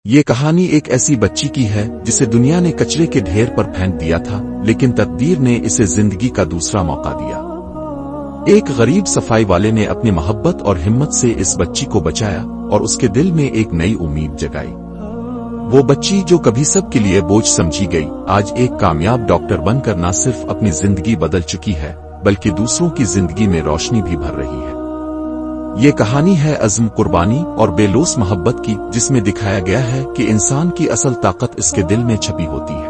یہ کہانی ایک ایسی بچی کی ہے جسے دنیا نے کچرے کے ڈھیر پر پھینک دیا تھا، لیکن تقدیر نے اسے زندگی کا دوسرا موقع دیا۔ ایک غریب صفائی والے نے اپنی محبت اور ہمت سے اس بچی کو بچایا اور اس کے دل میں ایک نئی امید جگائی۔ وہ بچی جو کبھی سب کے لیے بوجھ سمجھی گئی، آج ایک کامیاب ڈاکٹر بن کر نہ صرف اپنی زندگی بدل چکی ہے بلکہ دوسروں کی زندگی میں روشنی بھی بھر رہی ہے۔ یہ کہانی ہے عزم، قربانی اور بے لوث محبت کی، جس میں دکھایا گیا ہے کہ انسان کی اصل طاقت اس کے دل میں چھپی ہوتی ہے۔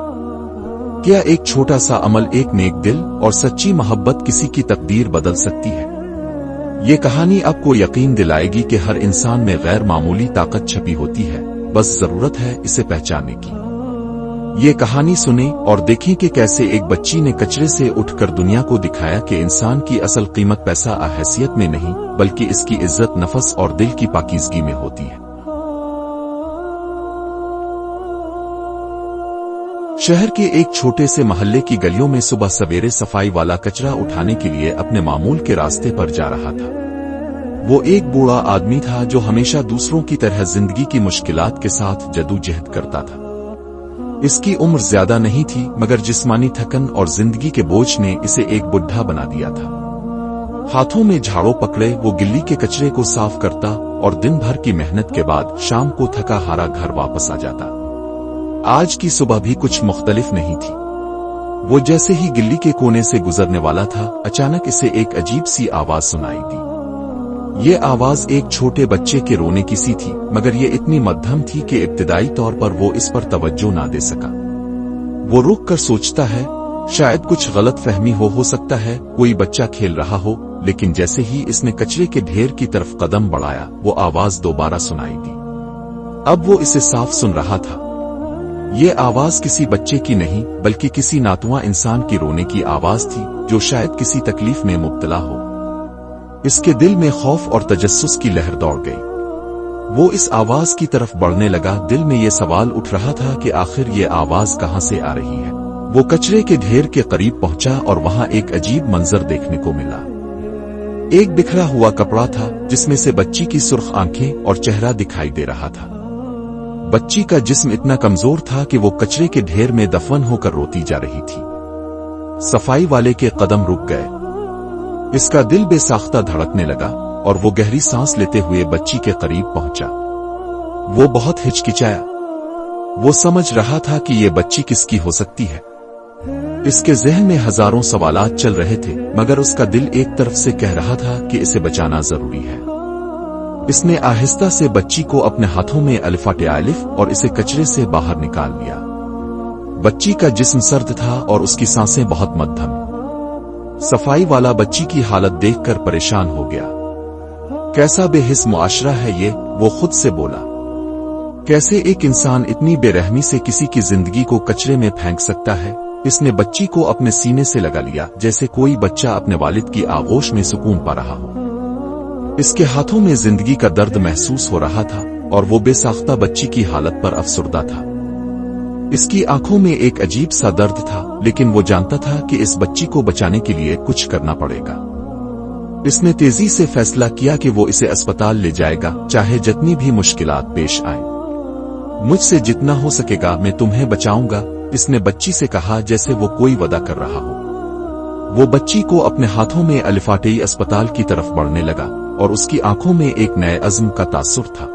کیا ایک چھوٹا سا عمل، ایک نیک دل اور سچی محبت کسی کی تقدیر بدل سکتی ہے؟ یہ کہانی آپ کو یقین دلائے گی کہ ہر انسان میں غیر معمولی طاقت چھپی ہوتی ہے، بس ضرورت ہے اسے پہچاننے کی۔ یہ کہانی سنیں اور دیکھیں کہ کیسے ایک بچی نے کچرے سے اٹھ کر دنیا کو دکھایا کہ انسان کی اصل قیمت پیسہ اور حیثیت میں نہیں بلکہ اس کی عزت نفس اور دل کی پاکیزگی میں ہوتی ہے۔ شہر کے ایک چھوٹے سے محلے کی گلیوں میں صبح سویرے صفائی والا کچرا اٹھانے کے لیے اپنے معمول کے راستے پر جا رہا تھا۔ وہ ایک بوڑھا آدمی تھا جو ہمیشہ دوسروں کی طرح زندگی کی مشکلات کے ساتھ جدوجہد کرتا تھا۔ اس کی عمر زیادہ نہیں تھی، مگر جسمانی تھکن اور زندگی کے بوجھ نے اسے ایک بڈھا بنا دیا تھا۔ ہاتھوں میں جھاڑو پکڑے وہ گلی کے کچرے کو صاف کرتا اور دن بھر کی محنت کے بعد شام کو تھکا ہارا گھر واپس آ جاتا۔ آج کی صبح بھی کچھ مختلف نہیں تھی۔ وہ جیسے ہی گلی کے کونے سے گزرنے والا تھا، اچانک اسے ایک عجیب سی آواز سنائی دی۔ یہ آواز ایک چھوٹے بچے کے رونے کی سی تھی، مگر یہ اتنی مدھم تھی کہ ابتدائی طور پر وہ اس پر توجہ نہ دے سکا۔ وہ رک کر سوچتا ہے، شاید کچھ غلط فہمی ہو سکتا ہے، کوئی بچہ کھیل رہا ہو، لیکن جیسے ہی اس نے کچرے کے ڈھیر کی طرف قدم بڑھایا، وہ آواز دوبارہ سنائی دی۔ اب وہ اسے صاف سن رہا تھا۔ یہ آواز کسی بچے کی نہیں بلکہ کسی ناتواں انسان کی رونے کی آواز تھی، جو شاید کسی تکلیف میں مبتلا ہو۔ اس کے دل میں خوف اور تجسس کی لہر دوڑ گئی۔ وہ اس آواز کی طرف بڑھنے لگا، دل میں یہ سوال اٹھ رہا تھا کہ آخر یہ آواز کہاں سے آ رہی ہے۔ وہ کچرے کے ڈھیر کے قریب پہنچا اور وہاں ایک عجیب منظر دیکھنے کو ملا۔ ایک بکھرا ہوا کپڑا تھا جس میں سے بچی کی سرخ آنکھیں اور چہرہ دکھائی دے رہا تھا۔ بچی کا جسم اتنا کمزور تھا کہ وہ کچرے کے ڈھیر میں دفن ہو کر روتی جا رہی تھی۔ صفائی والے کے قدم رک گئے۔ اس کا دل بے ساختہ دھڑکنے لگا اور وہ گہری سانس لیتے ہوئے بچی کے قریب پہنچا۔ وہ بہت ہچکچایا۔ وہ سمجھ رہا تھا کہ یہ بچی کس کی ہو سکتی ہے۔ اس کے ذہن میں ہزاروں سوالات چل رہے تھے، مگر اس کا دل ایک طرف سے کہہ رہا تھا کہ اسے بچانا ضروری ہے۔ اس نے آہستہ سے بچی کو اپنے ہاتھوں میں الفاظ الف اور اسے کچرے سے باہر نکال لیا۔ بچی کا جسم سرد تھا اور اس کی سانسیں بہت مدھم۔ صفائی والا بچی کی حالت دیکھ کر پریشان ہو گیا۔ کیسا بے حس معاشرہ ہے یہ، وہ خود سے بولا۔ کیسے ایک انسان اتنی بے رحمی سے کسی کی زندگی کو کچرے میں پھینک سکتا ہے؟ اس نے بچی کو اپنے سینے سے لگا لیا، جیسے کوئی بچہ اپنے والد کی آغوش میں سکون پا رہا ہو۔ اس کے ہاتھوں میں زندگی کا درد محسوس ہو رہا تھا اور وہ بے ساختہ بچی کی حالت پر افسردہ تھا۔ اس کی آنکھوں میں ایک عجیب سا درد تھا، لیکن وہ جانتا تھا کہ اس بچی کو بچانے کے لیے کچھ کرنا پڑے گا۔ اس نے تیزی سے فیصلہ کیا کہ وہ اسے اسپتال لے جائے گا، چاہے جتنی بھی مشکلات پیش آئیں۔ مجھ سے جتنا ہو سکے گا میں تمہیں بچاؤں گا، اس نے بچی سے کہا جیسے وہ کوئی وعدہ کر رہا ہو۔ وہ بچی کو اپنے ہاتھوں میں الفاٹی اسپتال کی طرف بڑھنے لگا اور اس کی آنکھوں میں ایک نئے عزم کا تاثر تھا۔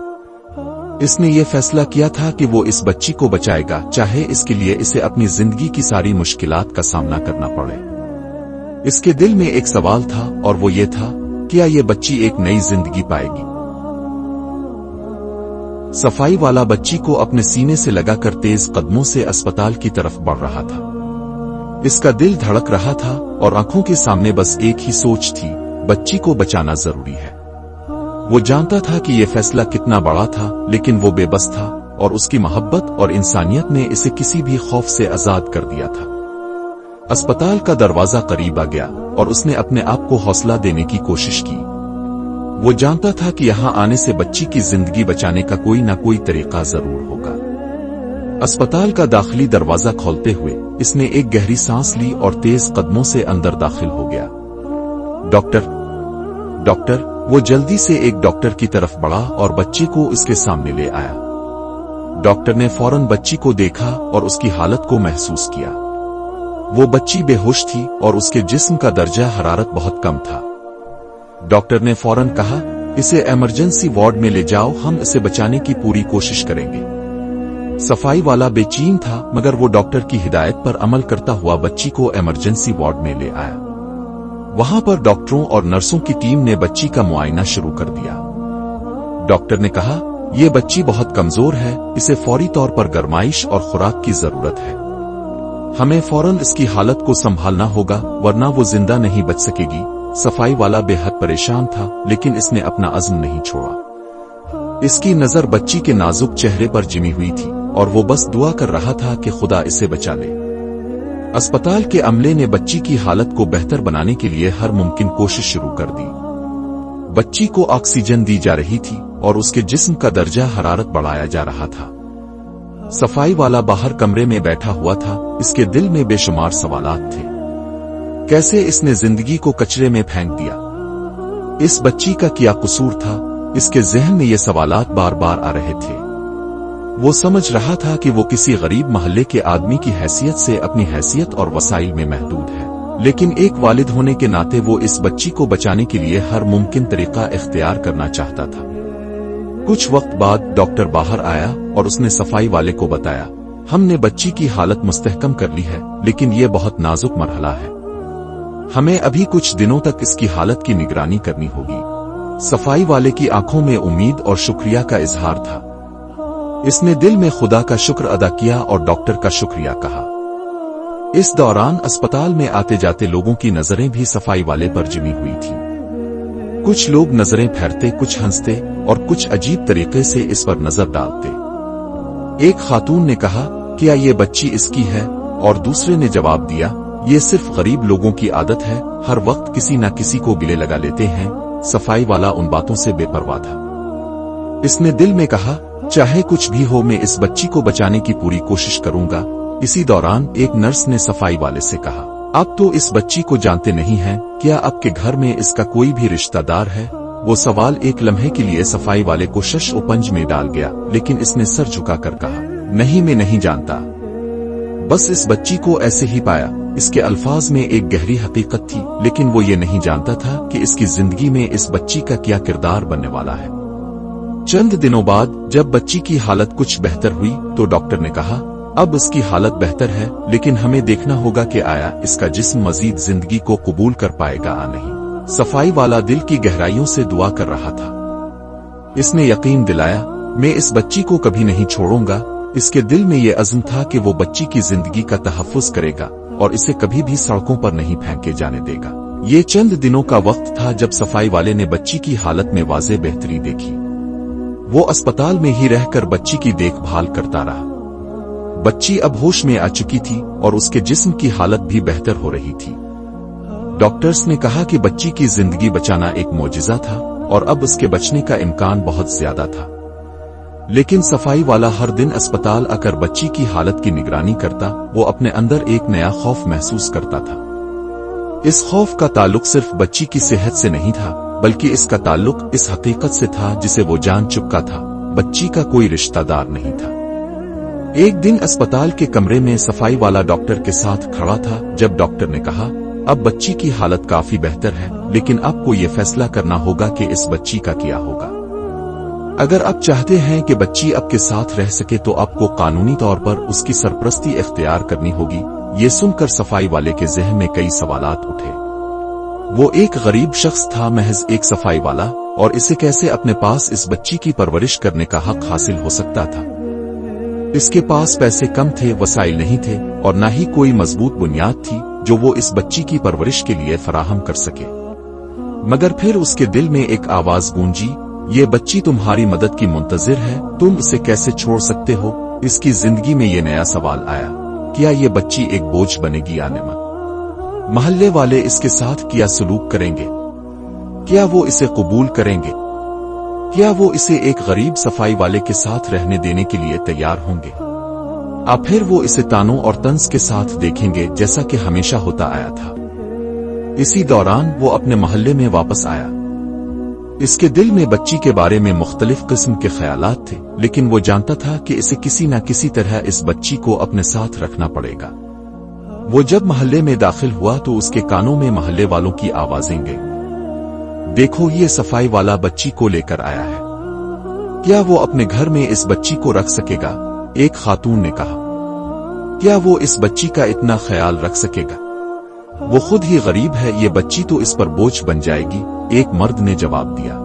اس نے یہ فیصلہ کیا تھا کہ وہ اس بچی کو بچائے گا، چاہے اس کے لیے اسے اپنی زندگی کی ساری مشکلات کا سامنا کرنا پڑے۔ اس کے دل میں ایک سوال تھا اور وہ یہ تھا، کیا یہ بچی ایک نئی زندگی پائے گی؟ صفائی والا بچی کو اپنے سینے سے لگا کر تیز قدموں سے اسپتال کی طرف بڑھ رہا تھا۔ اس کا دل دھڑک رہا تھا اور آنکھوں کے سامنے بس ایک ہی سوچ تھی، بچی کو بچانا ضروری ہے۔ وہ جانتا تھا کہ یہ فیصلہ کتنا بڑا تھا، لیکن وہ بے بس تھا اور اس کی محبت اور انسانیت نے اسے کسی بھی خوف سے آزاد کر دیا تھا۔ اسپتال کا دروازہ قریب آ گیا اور اس نے اپنے آپ کو حوصلہ دینے کی کوشش کی۔ وہ جانتا تھا کہ یہاں آنے سے بچی کی زندگی بچانے کا کوئی نہ کوئی طریقہ ضرور ہوگا۔ اسپتال کا داخلی دروازہ کھولتے ہوئے اس نے ایک گہری سانس لی اور تیز قدموں سے اندر داخل ہو گیا۔ ڈاکٹر، ڈاکٹر، وہ جلدی سے ایک ڈاکٹر کی طرف بڑھا اور بچے کو اس کے سامنے لے آیا۔ डॉक्टर ने फौरन बच्ची को देखा और उसकी हालत को महसूस किया। वो बच्ची बेहोश थी और उसके जिस्म का दर्जा हरारत बहुत कम था। डॉक्टर ने फौरन कहा, इसे इमरजेंसी वार्ड में ले जाओ, हम इसे बचाने की पूरी कोशिश करेंगे। सफाई वाला बेचैन था, मगर वो डॉक्टर की हिदायत पर अमल करता हुआ बच्ची को इमरजेंसी वार्ड में ले आया। वहां पर डॉक्टरों और नर्सों की टीम ने बच्ची का मुआयना शुरू कर दिया। डॉक्टर ने कहा, ये बच्ची बहुत कमजोर है, इसे फौरी तौर पर गरमाइश और खुराक की जरूरत है। हमें फौरन इसकी हालत को संभालना होगा, वरना वो जिंदा नहीं बच सकेगी। सफाई वाला बेहद परेशान था, लेकिन इसने अपना अज़्म नहीं छोड़ा। इसकी नजर बच्ची के नाजुक चेहरे पर जिमी हुई थी और वो बस दुआ कर रहा था कि खुदा इसे बचा ले। अस्पताल के अमले ने बच्ची की हालत को बेहतर बनाने के लिए हर मुमकिन कोशिश शुरू कर दी। बच्ची को ऑक्सीजन दी जा रही थी और उसके जिस्म का दर्जा हरारत बढ़ाया जा रहा था। सफाई वाला बाहर कमरे में बैठा हुआ था, इसके दिल में बेशुमार सवालात थे। कैसे इसने जिंदगी को कचरे में फेंक दिया? इस बच्ची का क्या कसूर था? इसके जहन में ये सवालात बार बार आ रहे थे। वो समझ रहा था कि वो किसी गरीब मोहल्ले के आदमी की हैसियत से अपनी हैसियत और वसाइल में महदूद है, लेकिन एक वालिद होने के नाते वो इस बच्ची को बचाने के लिए हर मुमकिन तरीका इख्तियार करना चाहता था। कुछ वक्त बाद डॉक्टर बाहर आया और उसने सफाई वाले को बताया, हमने बच्ची की हालत मुस्तहकम कर ली है, लेकिन ये बहुत नाजुक मरहला है। हमें अभी कुछ दिनों तक इसकी हालत की निगरानी करनी होगी। सफाई वाले की आंखों में उम्मीद और शुक्रिया का इजहार था। इसने दिल में खुदा का शुक्र अदा किया और डॉक्टर का शुक्रिया कहा। इस दौरान अस्पताल में आते जाते लोगों की नजरें भी सफाई वाले पर जमी हुई थी। कुछ लोग नजरें फेरते, कुछ हंसते और कुछ अजीब तरीके से इस पर नजर डालते। एक खातून ने कहा, क्या ये बच्ची इसकी है? और दूसरे ने जवाब दिया, ये सिर्फ गरीब लोगों की आदत है, हर वक्त किसी न किसी को गिले लगा लेते हैं। सफाई वाला उन बातों से बेपरवाह था। इसने दिल में कहा, चाहे कुछ भी हो, मैं इस बच्ची को बचाने की पूरी कोशिश करूंगा। इसी दौरान एक नर्स ने सफाई वाले से कहा, आप तो इस बच्ची को जानते नहीं हैं, क्या आपके घर में इसका कोई भी रिश्तेदार है? वो सवाल एक लम्हे के लिए सफाई वाले को शश और पंज में डाल गया, लेकिन इसने सर झुकाकर कहा, नहीं, मैं नहीं जानता, बस इस बच्ची को ऐसे ही पाया। इसके अल्फाज में एक गहरी हकीकत थी, लेकिन वो ये नहीं जानता था कि इसकी जिंदगी में इस बच्ची का क्या किरदार बनने वाला है। चंद दिनों बाद जब बच्ची की हालत कुछ बेहतर हुई तो डॉक्टर ने कहा, अब इसकी हालत बेहतर है, लेकिन हमें देखना होगा कि आया इसका जिस्म मजीद जिंदगी को कबूल कर पाएगा या नहीं। सफाई वाला दिल की गहराइयों से दुआ कर रहा था। इसने यकीन दिलाया, मैं इस बच्ची को कभी नहीं छोड़ूंगा। इसके दिल में ये अज़्म था कि वो बच्ची की जिंदगी का तहफ़्फ़ुज़ करेगा और इसे कभी भी सड़कों पर नहीं फेंके जाने देगा। ये चंद दिनों का वक्त था जब सफाई वाले ने बच्ची की हालत में वाज़े बेहतरी देखी। वो अस्पताल में ही रहकर बच्ची की देखभाल करता रहा। बच्ची अब होश में आ चुकी थी और उसके जिस्म की हालत भी बेहतर हो रही थी। डॉक्टर्स ने कहा कि बच्ची की जिंदगी बचाना एक मौजिज़ा था और अब उसके बचने का इम्कान बहुत ज्यादा था। लेकिन सफाई वाला हर दिन अस्पताल आकर बच्ची की हालत की निगरानी करता। वो अपने अंदर एक नया खौफ महसूस करता था। इस खौफ का ताल्लुक सिर्फ बच्ची की सेहत से नहीं था, बल्कि इसका ताल्लुक इस हकीकत से था जिसे वो जान चुका था, बच्ची का कोई रिश्तेदार नहीं था। एक दिन अस्पताल के कमरे में सफाई वाला डॉक्टर के साथ खड़ा था जब डॉक्टर ने कहा, अब बच्ची की हालत काफी बेहतर है, लेकिन आपको ये फैसला करना होगा कि इस बच्ची का क्या होगा। अगर आप चाहते हैं कि बच्ची आपके साथ रह सके तो आपको कानूनी तौर पर उसकी सरपरस्ती इख्तियार करनी होगी। ये सुनकर सफाई वाले के ज़हन में कई सवालात उठे। वो एक गरीब शख्स था, महज एक सफाई वाला, और इसे कैसे अपने पास इस बच्ची की परवरिश करने का हक हासिल हो सकता था। इसके पास पैसे कम थे, वसाइल नहीं थे और न ही कोई मजबूत बुनियाद थी जो वो इस बच्ची की परवरिश के लिए फराहम कर सके। मगर फिर उसके दिल में एक आवाज गूंजी, ये बच्ची तुम्हारी मदद की मुंतजिर है, तुम इसे कैसे छोड़ सकते हो। इसकी जिंदगी में ये नया सवाल आया, क्या ये बच्ची एक बोझ बनेगी या नेमत। मोहल्ले वाले इसके साथ क्या सलूक करेंगे, क्या वो इसे कबूल करेंगे, क्या वो इसे एक गरीब सफाई वाले के साथ रहने देने के लिए तैयार होंगे, अब फिर वो इसे तानों और तंज के साथ देखेंगे जैसा कि हमेशा होता आया था। इसी दौरान वो अपने मोहल्ले में वापस आया। اس کے دل میں بچی کے بارے میں مختلف قسم کے خیالات تھے، لیکن وہ جانتا تھا کہ اسے کسی نہ کسی طرح اس بچی کو اپنے ساتھ رکھنا پڑے گا۔ وہ جب محلے میں داخل ہوا تو اس کے کانوں میں محلے والوں کی آوازیں گئیں، دیکھو یہ صفائی والا بچی کو لے کر آیا ہے، کیا وہ اپنے گھر میں اس بچی کو رکھ سکے گا؟ ایک خاتون نے کہا، کیا وہ اس بچی کا اتنا خیال رکھ سکے گا؟ وہ خود ہی غریب ہے، یہ بچی تو اس پر بوجھ بن جائے گی۔ ایک مرد نے جواب دیا۔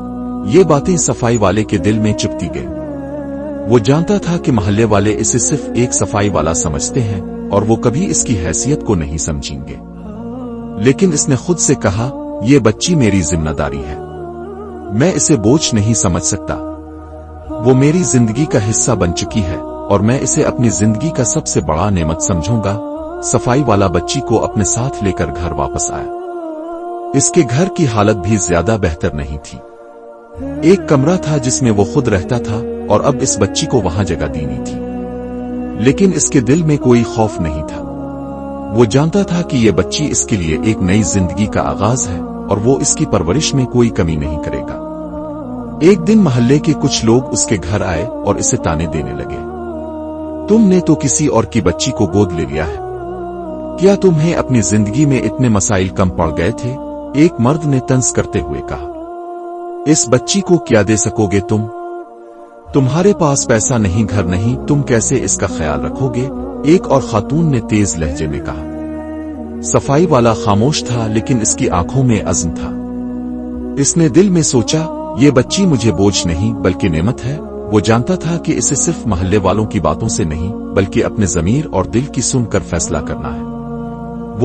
یہ باتیں صفائی والے کے دل میں چپتی گئیں۔ وہ جانتا تھا کہ محلے والے اسے صرف ایک صفائی والا سمجھتے ہیں اور وہ کبھی اس کی حیثیت کو نہیں سمجھیں گے، لیکن اس نے خود سے کہا، یہ بچی میری ذمہ داری ہے، میں اسے بوجھ نہیں سمجھ سکتا، وہ میری زندگی کا حصہ بن چکی ہے اور میں اسے اپنی زندگی کا سب سے بڑا نعمت سمجھوں گا۔ صفائی والا بچی کو اپنے ساتھ لے کر گھر واپس آیا۔ اس کے گھر کی حالت بھی زیادہ بہتر نہیں تھی۔ ایک کمرہ تھا جس میں وہ خود رہتا تھا اور اب اس بچی کو وہاں جگہ دینی تھی، لیکن اس کے دل میں کوئی خوف نہیں تھا۔ وہ جانتا تھا کہ یہ بچی اس کے لیے ایک نئی زندگی کا آغاز ہے اور وہ اس کی پرورش میں کوئی کمی نہیں کرے گا۔ ایک دن محلے کے کچھ لوگ اس کے گھر آئے اور اسے تانے دینے لگے، تم نے تو کسی اور کی بچی کو گود لے لیا ہے، کیا تمہیں اپنی زندگی میں اتنے مسائل کم پڑ گئے تھے؟ ایک مرد نے طنز کرتے ہوئے کہا، اس بچی کو کیا دے سکو گے تم؟ تمہارے پاس پیسہ نہیں، گھر نہیں، تم کیسے اس کا خیال رکھو گے؟ ایک اور خاتون نے تیز لہجے میں کہا۔ صفائی والا خاموش تھا، لیکن اس کی آنکھوں میں عزم تھا۔ اس نے دل میں سوچا، یہ بچی مجھے بوجھ نہیں بلکہ نعمت ہے۔ وہ جانتا تھا کہ اسے صرف محلے والوں کی باتوں سے نہیں بلکہ اپنے ضمیر اور دل کی سن کر فیصلہ کرنا ہے۔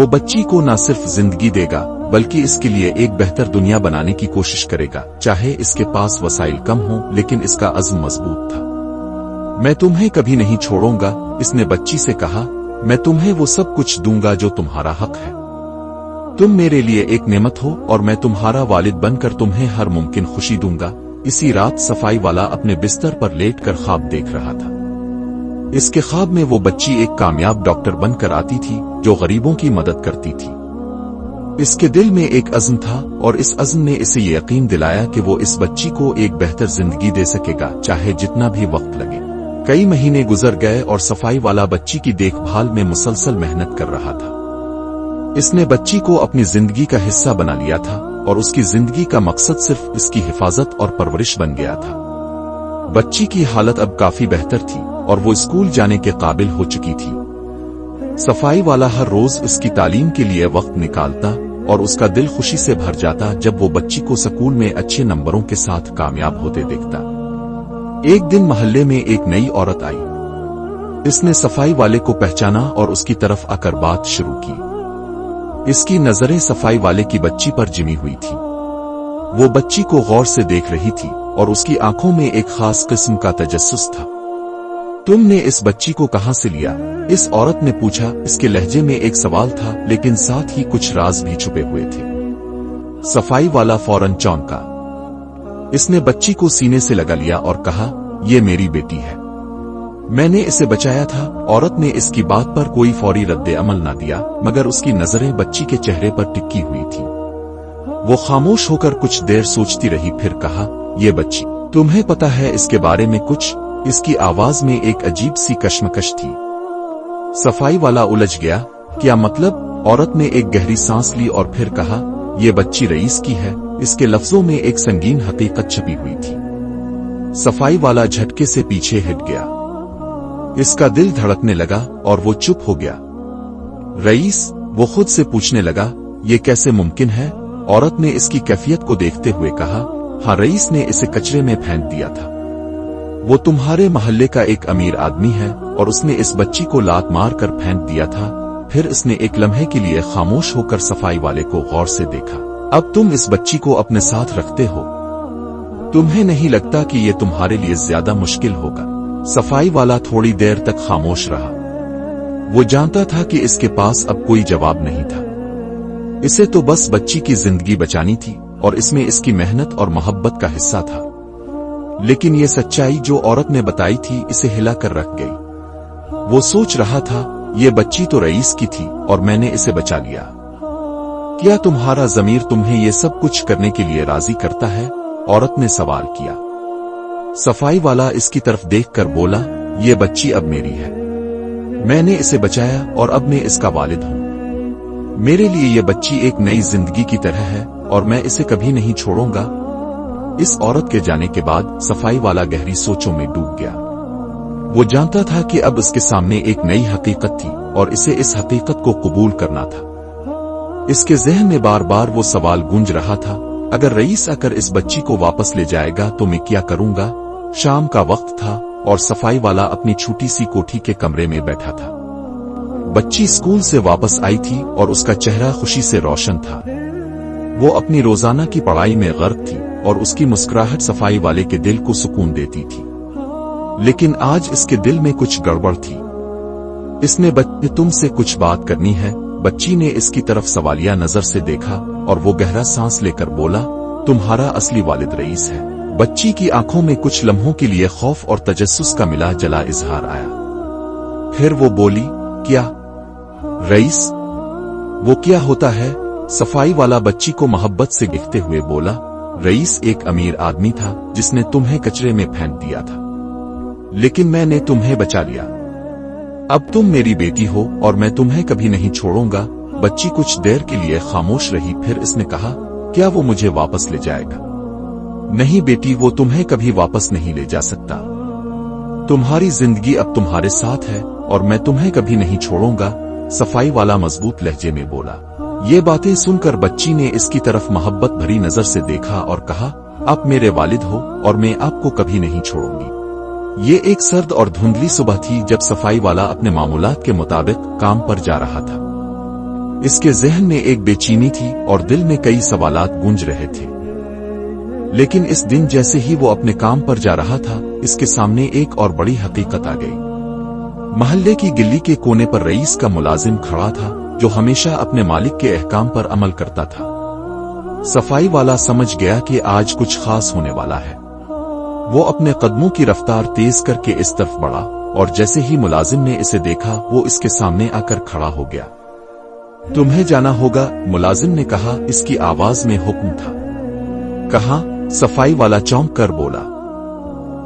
وہ بچی کو نہ صرف زندگی دے گا بلکہ اس کے لیے ایک بہتر دنیا بنانے کی کوشش کرے گا، چاہے اس کے پاس وسائل کم ہوں، لیکن اس کا عزم مضبوط تھا۔ میں تمہیں کبھی نہیں چھوڑوں گا، اس نے بچی سے کہا، میں تمہیں وہ سب کچھ دوں گا جو تمہارا حق ہے۔ تم میرے لیے ایک نعمت ہو اور میں تمہارا والد بن کر تمہیں ہر ممکن خوشی دوں گا۔ اسی رات صفائی والا اپنے بستر پر لیٹ کر خواب دیکھ رہا تھا۔ اس کے خواب میں وہ بچی ایک کامیاب ڈاکٹر بن کر آتی تھی جو غریبوں کی مدد کرتی تھی۔ اس کے دل میں ایک عزم تھا اور اس عزم نے اسے یہ یقین دلایا کہ وہ اس بچی کو ایک بہتر زندگی دے سکے گا، چاہے جتنا بھی وقت لگے۔ کئی مہینے گزر گئے اور صفائی والا بچی کی دیکھ بھال میں مسلسل محنت کر رہا تھا۔ اس نے بچی کو اپنی زندگی کا حصہ بنا لیا تھا اور اس کی زندگی کا مقصد صرف اس کی حفاظت اور پرورش بن گیا تھا۔ بچی کی حالت اب کافی بہتر تھی اور وہ اسکول جانے کے قابل ہو چکی تھی۔ صفائی والا ہر روز اس کی تعلیم کے لیے وقت نکالتا اور اس کا دل خوشی سے بھر جاتا جب وہ بچی کو اسکول میں اچھے نمبروں کے ساتھ کامیاب ہوتے دیکھتا۔ ایک دن محلے میں ایک نئی عورت آئی۔ اس نے صفائی والے کو پہچانا اور اس کی طرف آ کر بات شروع کی۔ اس کی نظریں صفائی والے کی بچی پر جمی ہوئی تھی۔ وہ بچی کو غور سے دیکھ رہی تھی اور اس کی آنکھوں میں ایک خاص قسم کا تجسس تھا۔ تم نے اس بچی کو کہاں سے لیا؟ اس عورت نے پوچھا۔ اس کے لہجے میں ایک سوال تھا لیکن ساتھ ہی کچھ راز بھی چھپے ہوئے تھے۔ صفائی والا فوراً چونکا۔ اس نے بچی کو سینے سے لگا لیا اور کہا، یہ میری بیٹی ہے، میں نے اسے بچایا تھا۔ عورت نے اس کی بات پر کوئی فوری رد عمل نہ دیا مگر اس کی نظریں بچی کے چہرے پر ٹکی ہوئی تھیں۔ وہ خاموش ہو کر کچھ دیر سوچتی رہی، پھر کہا، یہ بچی، تمہیں پتا ہے اس کے بارے میں کچھ؟ اس کی آواز میں ایک عجیب سی کشمکش تھی۔ صفائی والا الجھ گیا، کیا مطلب؟ عورت نے ایک گہری سانس لی اور پھر کہا، یہ بچی رئیس کی ہے۔ اس کے لفظوں میں ایک سنگین حقیقت چھپی ہوئی تھی۔ صفائی والا جھٹکے سے پیچھے ہٹ گیا۔ اس کا دل دھڑکنے لگا اور وہ چپ ہو گیا۔ رئیس؟ وہ خود سے پوچھنے لگا، یہ کیسے ممکن ہے؟ عورت نے اس کی کیفیت کو دیکھتے ہوئے کہا، ہاں، رئیس نے اسے کچرے میں پھینک دیا تھا۔ وہ تمہارے محلے کا ایک امیر آدمی ہے اور اس نے اس بچی کو لات مار کر پھینک دیا تھا۔ پھر اس نے ایک لمحے کے لیے خاموش ہو کر صفائی والے کو غور سے دیکھا۔ اب تم اس بچی کو اپنے ساتھ رکھتے ہو، تمہیں نہیں لگتا کہ یہ تمہارے لیے زیادہ مشکل ہوگا؟ صفائی والا تھوڑی دیر تک خاموش رہا۔ وہ جانتا تھا کہ اس کے پاس اب کوئی جواب نہیں تھا۔ اسے تو بس بچی کی زندگی بچانی تھی اور اس میں اس کی محنت اور محبت کا حصہ تھا۔ لیکن یہ سچائی جو عورت نے بتائی تھی اسے ہلا کر رکھ گئی۔ وہ سوچ رہا تھا، یہ بچی تو رئیس کی تھی اور میں نے اسے بچا لیا۔ کیا تمہارا ضمیر تمہیں یہ سب کچھ کرنے کے لیے راضی کرتا ہے؟ औरत ने सवाल किया। सफाई वाला इसकी तरफ देखकर बोला, ये बच्ची अब मेरी है। मैंने इसे बचाया और अब मैं इसका वालिद हूं। मेरे लिए ये बच्ची एक नई जिंदगी की तरह है और मैं इसे कभी नहीं छोड़ूंगा। इस औरत के जाने के बाद सफाई वाला गहरी सोचों में डूब गया। वो जानता था कि अब इसके सामने एक नई हकीकत थी और इसे इस हकीकत को कबूल करना था। इसके जहन में बार बार वो सवाल गूंज रहा था, अगर रईस आकर इस बच्ची को वापस ले जाएगा तो मैं क्या करूंगा। शाम का वक्त था और सफाई वाला अपनी छोटी सी कोठी के कमरे में बैठा था। बच्ची स्कूल से वापस आई थी और उसका चेहरा खुशी से रोशन था। वो अपनी रोजाना की पढ़ाई में गर्क थी और उसकी मुस्कुराहट सफाई वाले के दिल को सुकून देती थी। लेकिन आज इसके दिल में कुछ गड़बड़ थी। इसने बच्चे तुमसे कुछ बात करनी है। बच्ची ने इसकी तरफ सवालिया नजर से देखा और वो गहरा सांस लेकर बोला, तुम्हारा असली वालिद रईस है। बच्ची की आंखों में कुछ लम्हों के लिए खौफ और तजस्सुस का मिला जला इजहार आया। फिर वो बोली, क्या रईस? वो क्या होता है? सफाई वाला बच्ची को मोहब्बत से देखते हुए बोला, रईस एक अमीर आदमी था जिसने तुम्हें कचरे में फेंक दिया था, लेकिन मैंने तुम्हें बचा लिया। अब तुम मेरी बेटी हो और मैं तुम्हें कभी नहीं छोड़ूंगा। बच्ची कुछ देर के लिए खामोश रही, फिर इसने कहा, क्या वो मुझे वापस ले जाएगा? नहीं बेटी, वो तुम्हें कभी वापस नहीं ले जा सकता। तुम्हारी जिंदगी अब तुम्हारे साथ है और मैं तुम्हें कभी नहीं छोड़ूंगा, सफाई वाला मजबूत लहजे में बोला। ये बातें सुनकर बच्ची ने इसकी तरफ मोहब्बत भरी नजर से देखा और कहा, आप मेरे वालिद हो और मैं आपको कभी नहीं छोड़ूंगी। ये एक सर्द और धुंधली सुबह थी जब सफाई वाला अपने मामूलात के मुताबिक काम पर जा रहा था। इसके जहन में एक बेचैनी थी और दिल में कई सवालात गूंज रहे थे। लेकिन इस दिन जैसे ही वो अपने काम पर जा रहा था, इसके सामने एक और बड़ी हकीकत आ गई। महल्ले की गिल्ली के कोने पर रईस का मुलाजिम खड़ा था, जो हमेशा अपने मालिक के अहकाम पर अमल करता था। सफाई वाला समझ गया कि आज कुछ खास होने वाला है। वो अपने कदमों की रफ्तार तेज करके इस तरफ बढ़ा और जैसे ही मुलाजिम ने इसे देखा, वो इसके सामने आकर खड़ा हो गया। तुम्हें जाना होगा, मुलाजिम ने कहा। इसकी आवाज में हुक्म था। कहा? सफाई वाला चौंक कर बोला,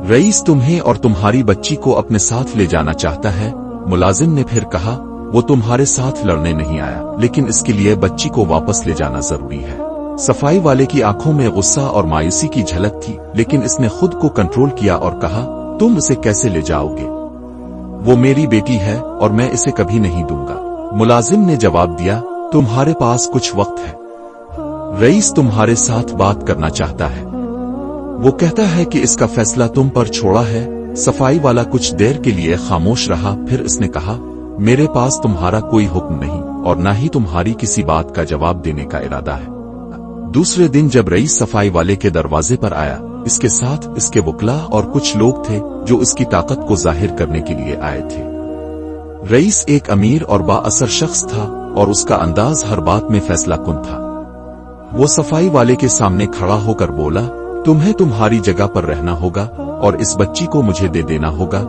रईस तुम्हें और तुम्हारी बच्ची को अपने साथ ले जाना चाहता है। मुलाजिम ने फिर कहा, वो तुम्हारे साथ लड़ने नहीं आया, लेकिन इसके लिए बच्ची को वापस ले जाना जरूरी है। सफाई वाले की आंखों में गुस्सा और मायूसी की झलक थी, लेकिन इसने खुद को कंट्रोल किया और कहा, तुम उसे कैसे ले जाओगे? वो मेरी बेटी है और मैं इसे कभी नहीं दूंगा। मुलाजिम ने जवाब दिया, तुम्हारे पास कुछ वक्त है। रईस तुम्हारे साथ बात करना चाहता है। वो कहता है कि इसका फैसला तुम पर छोड़ा है। सफाई वाला कुछ देर के लिए खामोश रहा, फिर इसने कहा, मेरे पास तुम्हारा कोई हुक्म नहीं और ना ही तुम्हारी किसी बात का जवाब देने का इरादा है। दूसरे दिन जब रईस सफाई वाले के दरवाजे पर आया, इसके साथ इसके वकला और कुछ लोग थे जो इसकी ताकत को जाहिर करने के लिए आए थे। रईस एक अमीर और बाअसर शख्स था और उसका अंदाज हर बात में फैसला कुन था। वो सफाई वाले के सामने खड़ा होकर बोला, तुम्हें तुम्हारी जगह पर रहना होगा और इस बच्ची को मुझे दे देना होगा।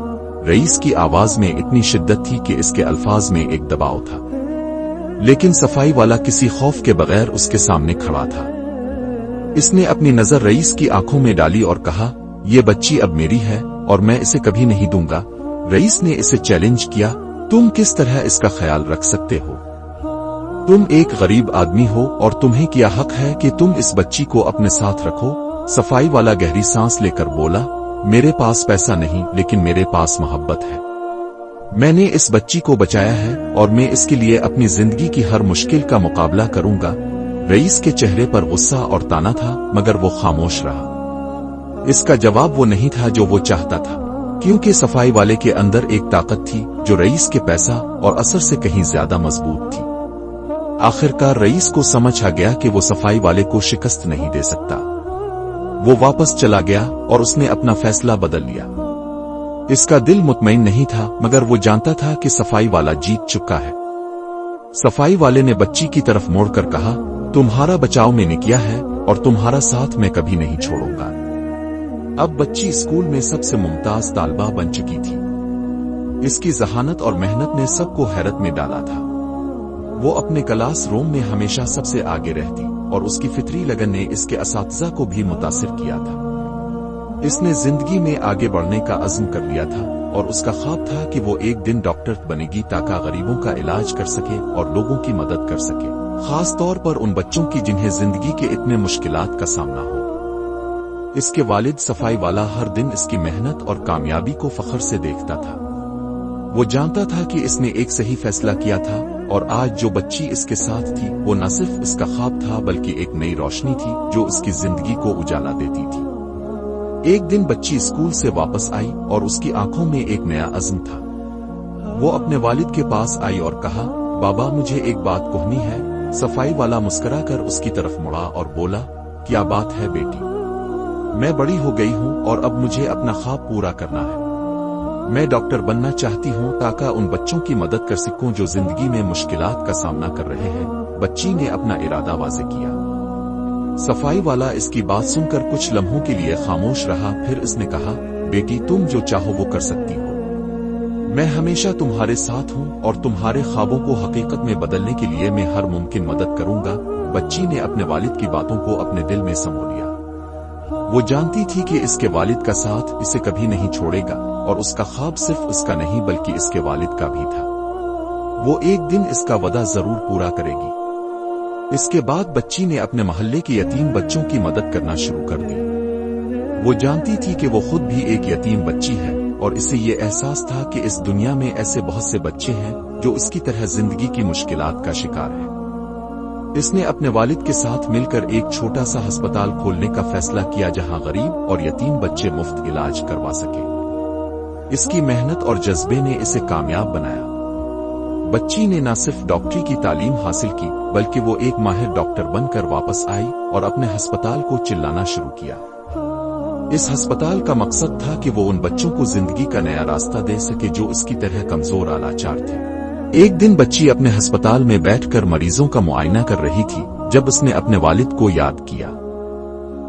रईस की आवाज में इतनी शिद्दत थी कि इसके अल्फाज में एक दबाव था, लेकिन सफाई वाला किसी खौफ के बगैर उसके सामने खड़ा था। इसने अपनी नजर रईस की आंखों में डाली और कहा, ये बच्ची अब मेरी है और मैं इसे कभी नहीं दूंगा। रईस ने इसे चैलेंज किया, तुम किस तरह इसका ख्याल रख सकते हो? तुम एक गरीब आदमी हो और तुम्हें क्या हक है कि तुम इस बच्ची को अपने साथ रखो? सफाई वाला गहरी सांस लेकर बोला, मेरे पास पैसा नहीं, लेकिन मेरे पास मोहब्बत है। मैंने इस बच्ची को बचाया है और मैं इसके लिए अपनी जिंदगी की हर मुश्किल का मुकाबला करूंगा। रईस के चेहरे पर गुस्सा और ताना था, मगर वो खामोश रहा। इसका जवाब वो नहीं था जो वो चाहता था, क्योंकि सफाई वाले के अंदर एक ताकत थी जो रईस के पैसा और असर से कहीं ज्यादा मजबूत थी। आखिरकार रईस को समझ आ गया कि वो सफाई वाले को शिकस्त नहीं दे सकता। वो वापस चला गया और उसने अपना फैसला बदल लिया। इसका दिल मुतमईन नहीं था, मगर वो जानता था कि सफाई वाला जीत चुका है। सफाई वाले ने बच्ची की तरफ मोड़कर कहा, तुम्हारा बचाव मैंने किया है और तुम्हारा साथ मैं कभी नहीं छोड़ूंगा। अब बच्ची स्कूल में सबसे मुमताज तालबा बन चुकी थी। इसकी जहानत और मेहनत ने सबको हैरत में डाला था। वो अपने क्लास रूम में हमेशा सबसे आगे रहती। और उसकी फितरी लगन ने इसके اساتذہ को भी मुतासिर किया था। इसने जिंदगी में आगे बढ़ने का अज़्म कर लिया था और उसका ख्वाब था कि वो एक दिन डॉक्टर बनेगी ताकि गरीबों का इलाज कर सके और लोगों की मदद कर सके, खास तौर पर उन बच्चों की जिन्हें जिंदगी के इतने मुश्किलात का सामना हो। इसके वालिद सफाई वाला हर दिन इसकी मेहनत और कामयाबी को फख्र से देखता था। वो जानता था कि इसने एक सही फैसला किया था और आज जो बच्ची इसके साथ थी वो न सिर्फ इसका ख्वाब था बल्कि एक नई रोशनी थी जो इसकी जिंदगी को उजाला देती थी। एक दिन बच्ची स्कूल से वापस आई और उसकी आंखों में एक नया अज़्म था। वो अपने वालिद के पास आई और कहा, बाबा मुझे एक बात कहनी है। सफाई वाला मुस्कुराकर उसकी तरफ मुड़ा और बोला, क्या बात है बेटी? मैं बड़ी हो गई हूँ और अब मुझे अपना ख्वाब पूरा करना है। मैं डॉक्टर बनना चाहती हूँ ताकि उन बच्चों की मदद कर सकूं जो जिंदगी में मुश्किलात का सामना कर रहे हैं। बच्ची ने अपना इरादा वाज़ेह किया। सफाई वाला इसकी बात सुनकर कुछ लम्हों के लिए खामोश रहा, फिर इसने कहा, बेटी तुम जो चाहो वो कर सकती हो। मैं हमेशा तुम्हारे साथ हूँ और तुम्हारे ख्वाबों को हकीकत में बदलने के लिए मैं हर मुमकिन मदद करूंगा। बच्ची ने अपने वालिद की बातों को अपने दिल में समो लिया। वो जानती थी कि इसके वालिद का साथ इसे कभी नहीं छोड़ेगा और उसका ख्वाब सिर्फ उसका नहीं बल्कि इसके वालिद का भी था। वो एक दिन इसका वादा जरूर पूरा करेगी। इसके बाद बच्ची ने अपने मोहल्ले के यतीम बच्चों की मदद करना शुरू कर दी। वो जानती थी कि वो खुद भी एक यतीम बच्ची है और इसे ये एहसास था कि इस दुनिया में ऐसे बहुत से बच्चे हैं जो इसकी तरह जिंदगी की मुश्किलात का शिकार हैं। इसने अपने वालिद के साथ मिलकर एक छोटा सा अस्पताल खोलने का फैसला किया जहां गरीब और यतीम बच्चे मुफ्त इलाज करवा सके। इसकी मेहनत और जज्बे ने इसे कामयाब बनाया। बच्ची ने न सिर्फ डॉक्टरी की तालीम हासिल की बल्कि वो एक माहिर डॉक्टर बनकर वापस आई और अपने अस्पताल को चिल्लाना शुरू किया। इस अस्पताल का मकसद था कि वो उन बच्चों को जिंदगी का नया रास्ता दे सके जो इसकी तरह कमजोर और लाचार थे। एक दिन बच्ची अपने अस्पताल में बैठकर मरीजों का मुआयना कर रही थी जब उसने अपने वालिद को याद किया।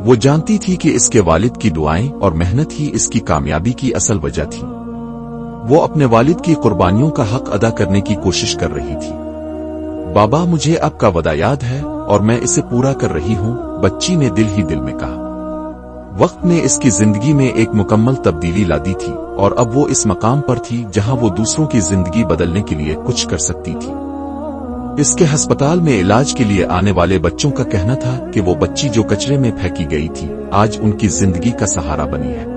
वो जानती थी कि इसके वालिद की दुआएं और मेहनत ही इसकी कामयाबी की असल वजह थी। वो अपने वालिद की कुर्बानियों का हक अदा करने की कोशिश कर रही थी। बाबा मुझे आपका वादा याद है और मैं इसे पूरा कर रही हूँ, बच्ची ने दिल ही दिल में कहा। वक्त ने इसकी जिंदगी में एक मुकम्मल तब्दीली ला दी थी और अब वो इस मकाम पर थी जहां वो दूसरों की जिंदगी बदलने के लिए कुछ कर सकती थी। इसके अस्पताल में इलाज के लिए आने वाले बच्चों का कहना था कि वो बच्ची जो कचरे में फेंकी गई थी आज उनकी जिंदगी का सहारा बनी है।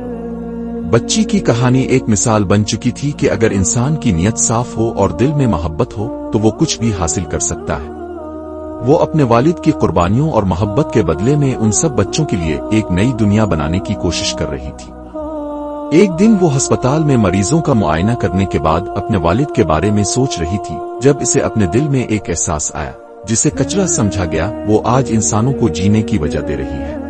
बच्ची की कहानी एक मिसाल बन चुकी थी कि अगर इंसान की नीयत साफ हो और दिल में मोहब्बत हो तो वो कुछ भी हासिल कर सकता है। वो अपने वालिद की कुर्बानियों और मोहब्बत के बदले में उन सब बच्चों के लिए एक नई दुनिया बनाने की कोशिश कर रही थी। एक दिन वो अस्पताल में मरीजों का मुआयना करने के बाद अपने वालिद के बारे में सोच रही थी जब इसे अपने दिल में एक एहसास आया, जिसे कचरा समझा गया वो आज इंसानों को जीने की वजह दे रही है।